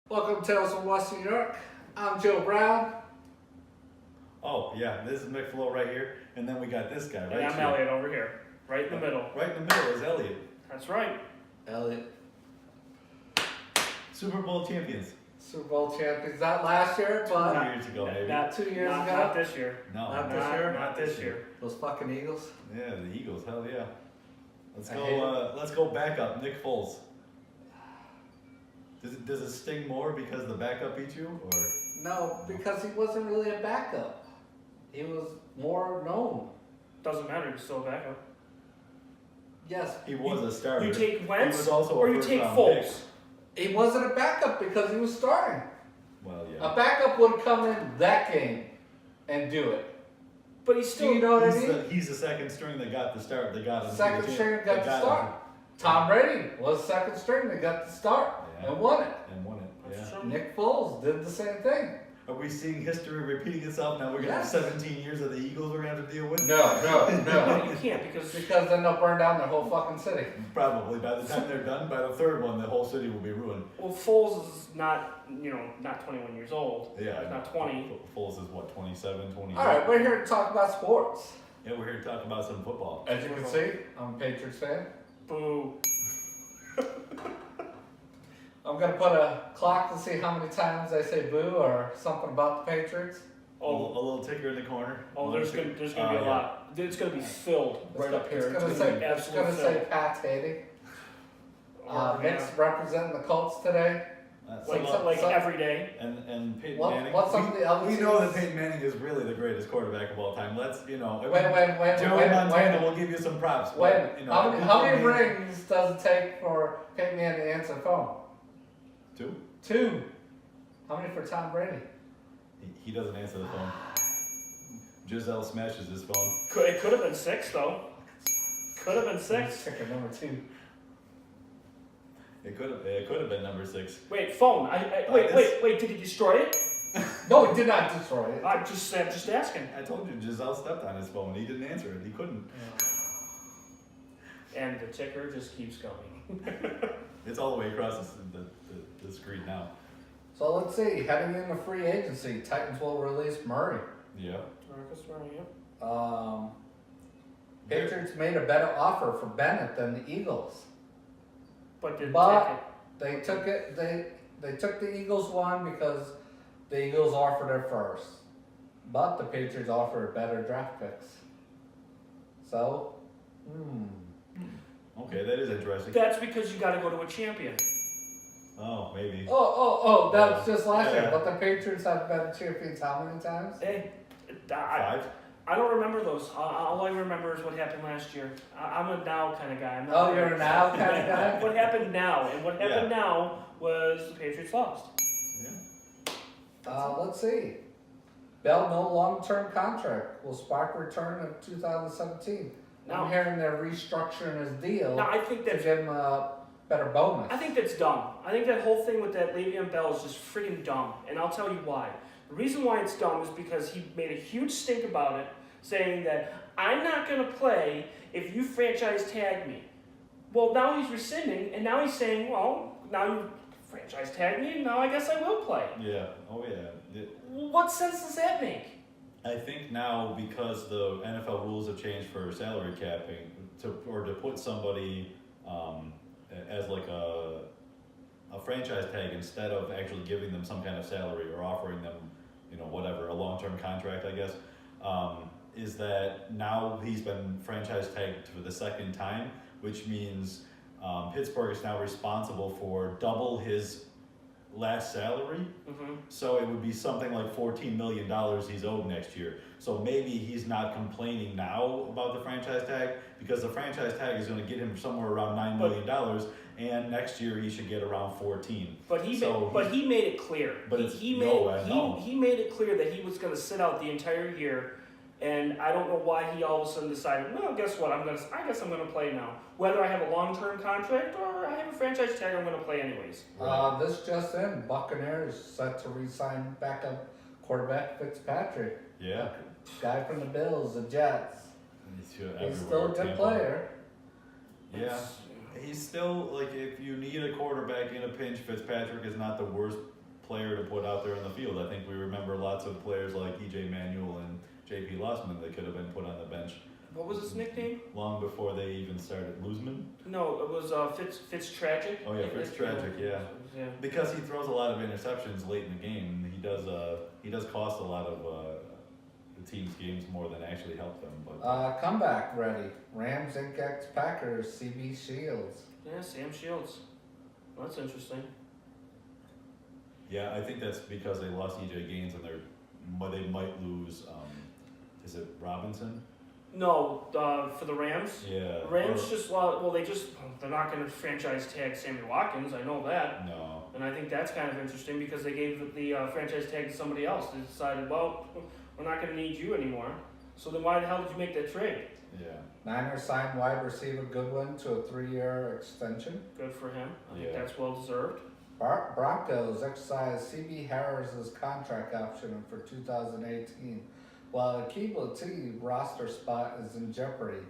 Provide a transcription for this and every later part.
Welcome to Tales from Western New York. I'm Joe Brown. Oh, yeah, this is Mick Flo right here, and then we got this guy right And I'm here. Elliot over here, right in the middle. Right in the middle is Elliot. That's right. Elliot. Super Bowl champions. Super Bowl champions. Not last year, 2 but years ago, maybe. Not 2 years not, ago. Not this year. No, Not this year? Not this year. Those fucking Eagles. Yeah, the Eagles, hell yeah. Let's I go. hate it. Let's go back up. Nick Foles. Does it sting more because the backup beat you, or? No, because he wasn't really a backup. He was more known. Doesn't matter. You're still a backup. Yes. He was a starter. You take He Wentz was also a or you take first-round Foles. He wasn't a backup because he was starting. Well, yeah. A backup would come in that game and do it. But he's Do still. you know what I mean? He's the second string that got the start. They got him. Second string got the start. Tom Brady was second string that got the start Yeah. and won it. And won it. That's Yeah. true. Nick Foles did the same thing. Are we seeing history repeating itself? Now we're gonna Yes. have 17 years of the Eagles we're gonna have to deal with. No. No, you can't because Because then they'll burn down their whole fucking city. Probably by the time they're done, by the third one, the whole city will be ruined. well, Foles is not 21 years old. Yeah, He's not 20. Foles is what, 27, 28? All right, we're here to talk about sports. Yeah, we're here to talk about some football. As you can see, I'm a Patriots fan. Boo. I'm gonna put a clock to see how many times I say boo or something about the Patriots. A little ticker in the corner. There's gonna be a lot. It's gonna be filled right up here. It's gonna be say, it's absolute gonna say fill. Pat's hating. Yeah. Nick's representing the Colts today. Like every day. And Peyton What- Manning. what's some of the other we know that teams? Peyton Manning is really the greatest quarterback of all time. Let's, When, Joey Montana will give you some props. But, how many rings does it take for Peyton Manning to answer the phone? 2? 2. How many for Tom Brady? He doesn't answer the phone. Giselle smashes his phone. It could have been 6 though. Could have been 6. Ticker number 2. It could have been number 6. Wait, phone. Wait. Did he destroy it? No, he did not destroy it. I'm just asking. I told you Giselle stepped on his phone. He didn't answer it. He couldn't. And the ticker just keeps going. It's all the way across the screen now. So let's see. Heading into free agency, Titans will release Murray. Yeah. Marcus Murray, yeah. Patriots made a better offer for Bennett than the Eagles. But didn't But they took it. They took the Eagles one because the Eagles offered it first, but the Patriots offered better draft picks. So, Okay, that is interesting. That's because you got to go to a champion. Oh, maybe. Oh, that's just last year. Yeah. But the Patriots have been champions how many times? Hey, 5? I don't remember those. All I remember is what happened last year. I'm a now kind of guy. I'm not Oh, you're a now kind of guy? What happened now? And what happened now was the Patriots lost. Yeah. Let's see. Bell, no long-term contract, will spark return of 2017. Now- I'm hearing they're restructuring his deal Now, I think to that's give him a better bonus. I think that's dumb. I think that whole thing with that Le'Veon Bell is just freaking dumb, and I'll tell you why. The reason why it's dumb is because he made a huge stink about it, saying that I'm not going to play if you franchise tag me. Well, now he's rescinding, and now he's saying, well, now you franchise tag me, and now I guess I will play. Yeah. Oh, yeah. What sense does that make? I think now because the NFL rules have changed for salary capping, to put somebody as like a franchise tag instead of actually giving them some kind of salary or offering them, whatever, a long-term contract, I guess, is that now he's been franchise tagged for the second time, which means Pittsburgh is now responsible for double his last salary. Mm-hmm. So it would be something like $14 million he's owed next year. So maybe he's not complaining now about the franchise tag because the franchise tag is going to get him somewhere around $9 million, and next year he should get around 14. But he made it clear. But he made it clear that he was going to sit out the entire year. And I don't know why he all of a sudden decided, well, guess what? I guess I'm going to play now. Whether I have a long-term contract or I have a franchise tag, I'm going to play anyways. This just in, Buccaneers set to re-sign backup quarterback Fitzpatrick. Yeah. Guy from the Bills, the Jets. He's still a good player. Yeah. He's still, like, if you need a quarterback in a pinch, Fitzpatrick is not the worst player to put out there on the field. I think we remember lots of players like E.J. Manuel and J.P. Lossman that could have been put on the bench What was his nickname? long before they even started. Luzman? No, it was Fitz Tragic. Oh yeah, Fitz Tragic, yeah. Yeah. Because he throws a lot of interceptions late in the game. He does cost a lot of the team's games more than actually help them. But Comeback ready. Rams X Packers, CB Shields. Yeah, Sam Shields. Well, that's interesting. yeah, I think that's because they lost E.J. Gaines and they might lose. Is it Robinson? No, for the Rams. Yeah. Rams they're not going to franchise tag Sammy Watkins. I know that. No. And I think that's kind of interesting because they gave the franchise tag to somebody else. They decided, well, we're not going to need you anymore. So then why the hell did you make that trade? Yeah. Niners signed wide receiver Goodwin to a 3-year extension. Good for him. I think Yeah. that's well deserved. Broncos exercised CB Harris's contract option for 2018, while Akiba T roster spot is in jeopardy.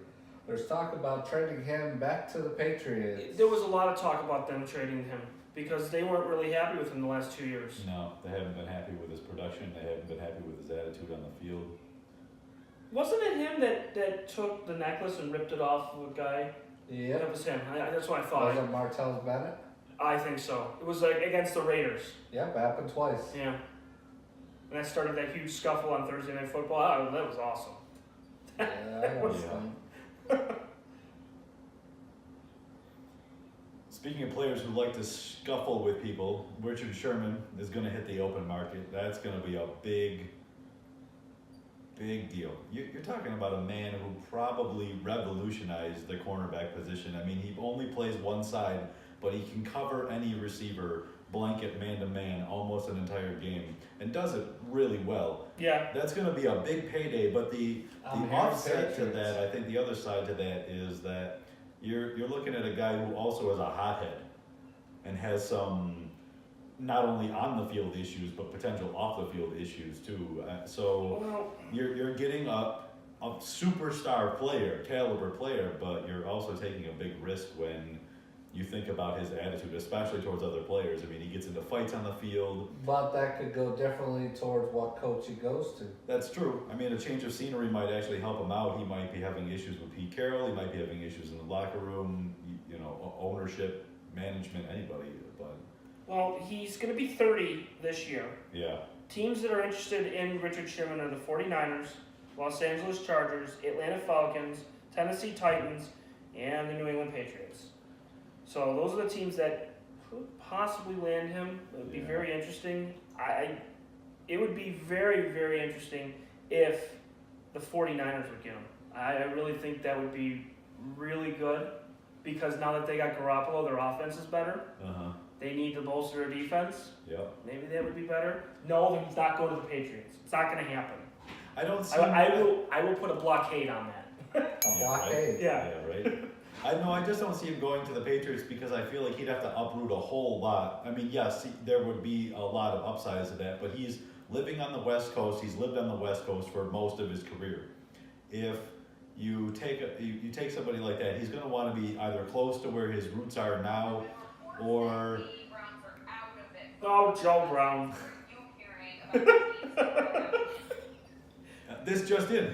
There's talk about trading him back to the Patriots. There was a lot of talk about them trading him because they weren't really happy with him the last 2 years. No, they haven't been happy with his production. They haven't been happy with his attitude on the field. Wasn't it him that took the necklace and ripped it off of a guy? Yep. That was him. That's what I thought. Was it Martellus Bennett? I think so. It was like against the Raiders. Yep, happened twice. Yeah. And that started that huge scuffle on Thursday Night Football. Oh, that was awesome. Yeah, that was fun. Speaking of players who like to scuffle with people, Richard Sherman is going to hit the open market. That's going to be a big deal. You're talking about a man who probably revolutionized the cornerback position. I mean, he only plays one side, but he can cover any receiver, blanket man-to-man, almost an entire game, and does it really well. Yeah. That's going to be a big payday, but the I'm offset to Patriots. that, I think the other side to that is that you're looking at a guy who also is a hothead and has some not only on the field issues but potential off the field issues too. Well, You're getting a superstar player, caliber player, but you're also taking a big risk when you think about his attitude, especially towards other players. I mean, he gets into fights on the field. But that could go differently towards what coach he goes to. That's true. I mean, a change of scenery might actually help him out. He might be having issues with Pete Carroll. He might be having issues in the locker room, ownership, management, anybody. But well, he's going to be 30 this year. yeah, Teams that are interested in Richard Sherman are the 49ers, Los Angeles Chargers, Atlanta Falcons, Tennessee Titans, and the New England Patriots. So those are the teams that could possibly land him. It would be Yeah. very interesting. It would be very, very interesting if the 49ers would get him. I really think that would be really good because now that they got Garoppolo, their offense is better. They need to bolster their defense. Yep. Maybe that would be better. No, then he's not going to the Patriots. It's not going to happen. I don't see. I will put a blockade on that. A blockade. Yeah. Right. I just don't see him going to the Patriots because I feel like he'd have to uproot a whole lot. I mean, yes, there would be a lot of upsides to that, but he's living on the West Coast. He's lived on the West Coast for most of his career. If you take somebody like that, he's going to want to be either close to where his roots are now, or Oh, Joe Brown. this just in.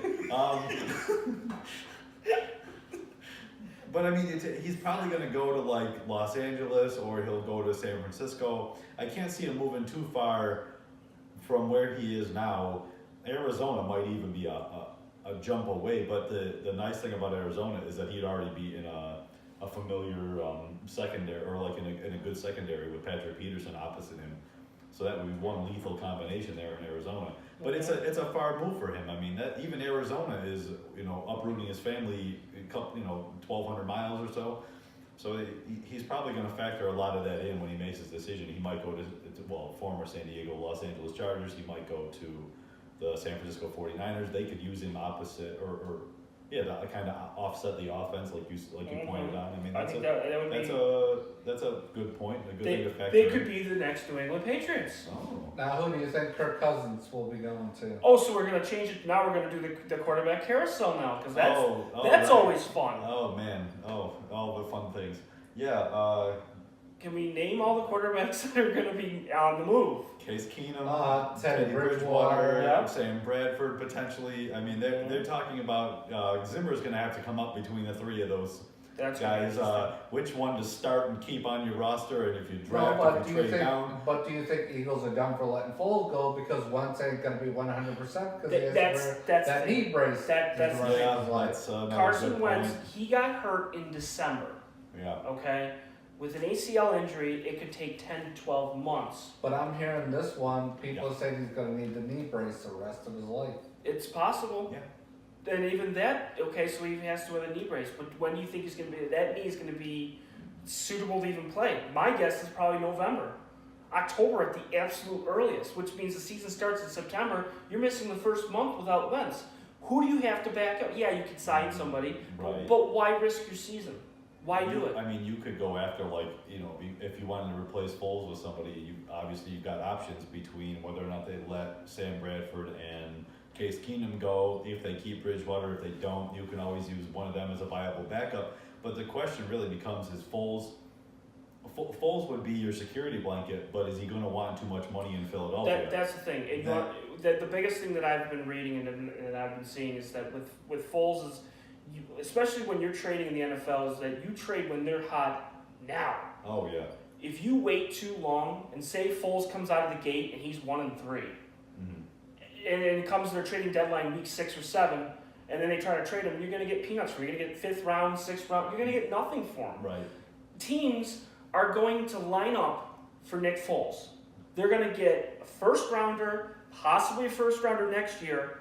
But I mean, he's probably going to go to like Los Angeles or he'll go to San Francisco. I can't see him moving too far from where he is now. Arizona might even be a jump away, but the nice thing about Arizona is that he'd already be in a familiar secondary, or like in a good secondary with Patrick Peterson opposite him. So that would be one lethal combination there in Arizona. But it's a far move for him. I mean, that even Arizona is uprooting his family, 1,200 miles or so. So he's probably going to factor a lot of that in when he makes his decision. He might go to former San Diego, Los Angeles Chargers. He might go to the San Francisco 49ers. They could use him opposite or to kind of offset the offense, like you pointed out. I mean, I think that's a good point. A good thing to factor they in. could be the next New England Patriots. Oh. Now, who do you think Kirk Cousins will be going to? Oh, so we're going to change it. Now we're going to do the quarterback carousel now because that's right. always fun. Oh man, all the fun things. Yeah. Can we name all the quarterbacks that are going to be on the move? Case Keenum, Teddy Bridgewater, yeah. Sam Bradford potentially. I mean, they're talking about Zimmer's going to have to come up between the three of those That's guys. Which one to start and keep on your roster, and if you No, draft, but if do you you trade think? down. But do you think Eagles are done for letting Foles go because Wentz ain't gonna be 100% because he has to wear that's that knee brace? that's the rest Yeah, of his life. that's another Carson good Wentz. point. He got hurt in December. Yeah. Okay, with an ACL injury, it could take 10 to 12 months. But I'm hearing this one. People say he's gonna need the knee brace the rest of his life. It's possible. Yeah. And even that, okay, so he has to wear the knee brace. But when do you think he's going to be? That knee is going to be suitable to even play. My guess is probably November, October at the absolute earliest, which means the season starts in September. You're missing the first month without Wentz. Who do you have to back up? Yeah, you could sign somebody, Right. but why risk your season? Why do it? I mean, you could go after, like, you know, if you wanted to replace Foles with somebody, you've got options between whether or not they let Sam Bradford and Case Keenum go. If they keep Bridgewater, if they don't, you can always use one of them as a viable backup. But the question really becomes: is Foles would be your security blanket, but is he going to want too much money in Philadelphia? That's the thing. And the biggest thing that I've been reading and I've been seeing is that with Foles is, especially when you're trading in the NFL, is that you trade when they're hot now. Oh yeah. If you wait too long and say Foles comes out of the gate and he's 1-3, and it comes to their trading deadline week 6 or 7, and then they try to trade him, you're going to get peanuts for him. You're going to get 5th round, 6th round. You're going to get nothing for him. Right. Teams are going to line up for Nick Foles. They're going to get a first rounder, possibly a first rounder next year,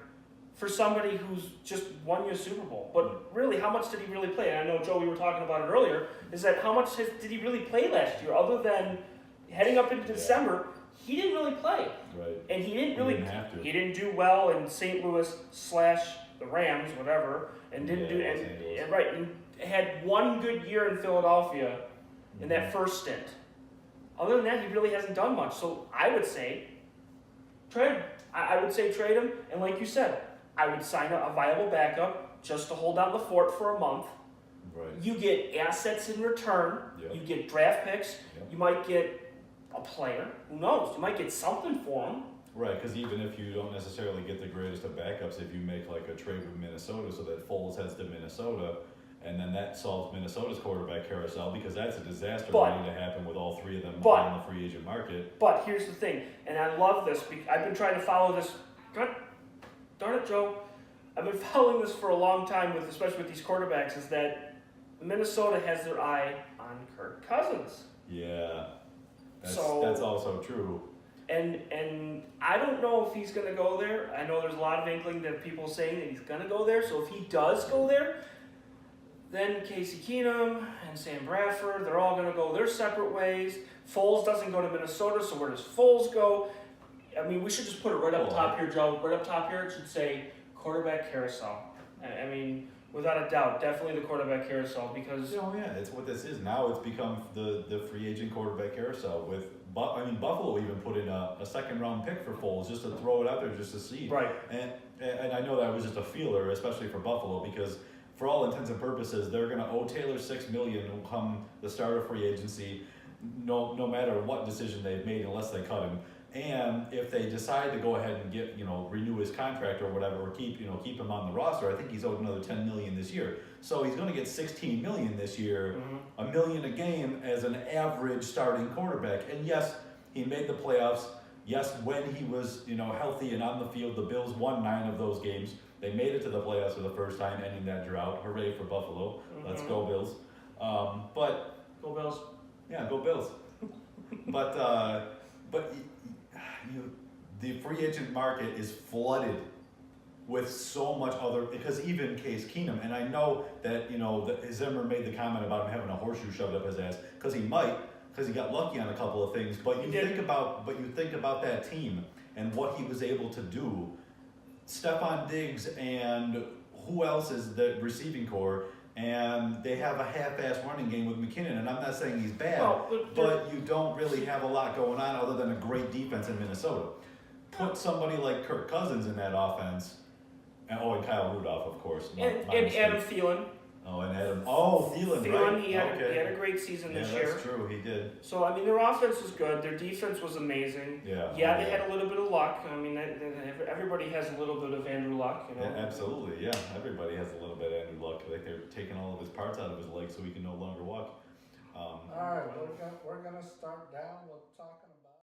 for somebody who's just won you a Super Bowl. But really, how much did he really play? And I know, Joe, we were talking about it earlier, is that how much did he really play last year? Other than heading up into December, he didn't really play. Right. And he didn't really, have to. he didn't do well in St. Louis / the Rams, whatever, and didn't do, and right, and had one good year in Philadelphia in that first stint. Other than that, he really hasn't done much. So I would say, trade him. I would say trade him, and like you said, I would sign a viable backup just to hold down the fort for a month. Right. You get assets in return. Yep. You get draft picks. Yep. You might get a player. Who knows? You might get something for him. Right, because even if you don't necessarily get the greatest of backups, if you make like a trade with Minnesota so that Foles heads to Minnesota, and then that solves Minnesota's quarterback carousel, because that's a disaster waiting to happen with all three of them on the free agent market. But here's the thing, and I love this. I've been trying to follow this. God darn it, Joe. I've been following this for a long time, especially with these quarterbacks, is that Minnesota has their eye on Kirk Cousins. Yeah, that's So- also true. And I don't know if he's going to go there. I know there's a lot of inkling that people saying that he's going to go there. So if he does go there, then Casey Keenum and Sam Bradford, they're all going to go their separate ways. Foles doesn't go to Minnesota, so where does Foles go? I mean, we should just put it right up top here, Joe. Right up top here, it should say quarterback carousel. I mean, without a doubt, definitely the quarterback carousel, because Oh yeah, it's what this is now. It's become the free agent quarterback carousel. I mean, Buffalo even put in a second round pick for Foles just to throw it out there just to see. right. And I know that was just a feeler, especially for Buffalo, because for all intents and purposes, they're going to owe Taylor $6 million come the start of free agency, no matter what decision they've made, unless they cut him. And if they decide to go ahead and renew his contract or whatever, or keep him on the roster, I think he's owed another $10 million this year. So he's going to get $16 million this year, $1 million a game as an average starting quarterback. And yes, he made the playoffs. Yes, when he was healthy and on the field, the Bills won 9 of those games. They made it to the playoffs for the first time, ending that drought. Hooray for Buffalo! Let's go Bills. But Go Bills. yeah, go Bills. but the free agent market is flooded with so much other, because even Case Keenum, and I know that that Zimmer made the comment about him having a horseshoe shoved up his ass, because he got lucky on a couple of things. But you think about that team and what he was able to do. Stephon Diggs and who else is the receiving core, and they have a half-ass running game with McKinnon, and I'm not saying he's bad, but you don't really have a lot going on other than a great defense in Minnesota. Put somebody like Kirk Cousins in that offense, and Kyle Rudolph, of course. And Adam Thielen. Oh, and Adam. Oh, Thielen, right? He had a great season Yeah, this year. that's true. He did. So I mean, their offense was good. Their defense was amazing. Yeah. Yeah, they had a little bit of luck. I mean, everybody has a little bit of Andrew Luck, you know. Yeah, absolutely. Yeah, everybody has a little bit of Andrew Luck. Like they're taking all of his parts out of his leg so he can no longer walk. All right, we're gonna start down with talking about.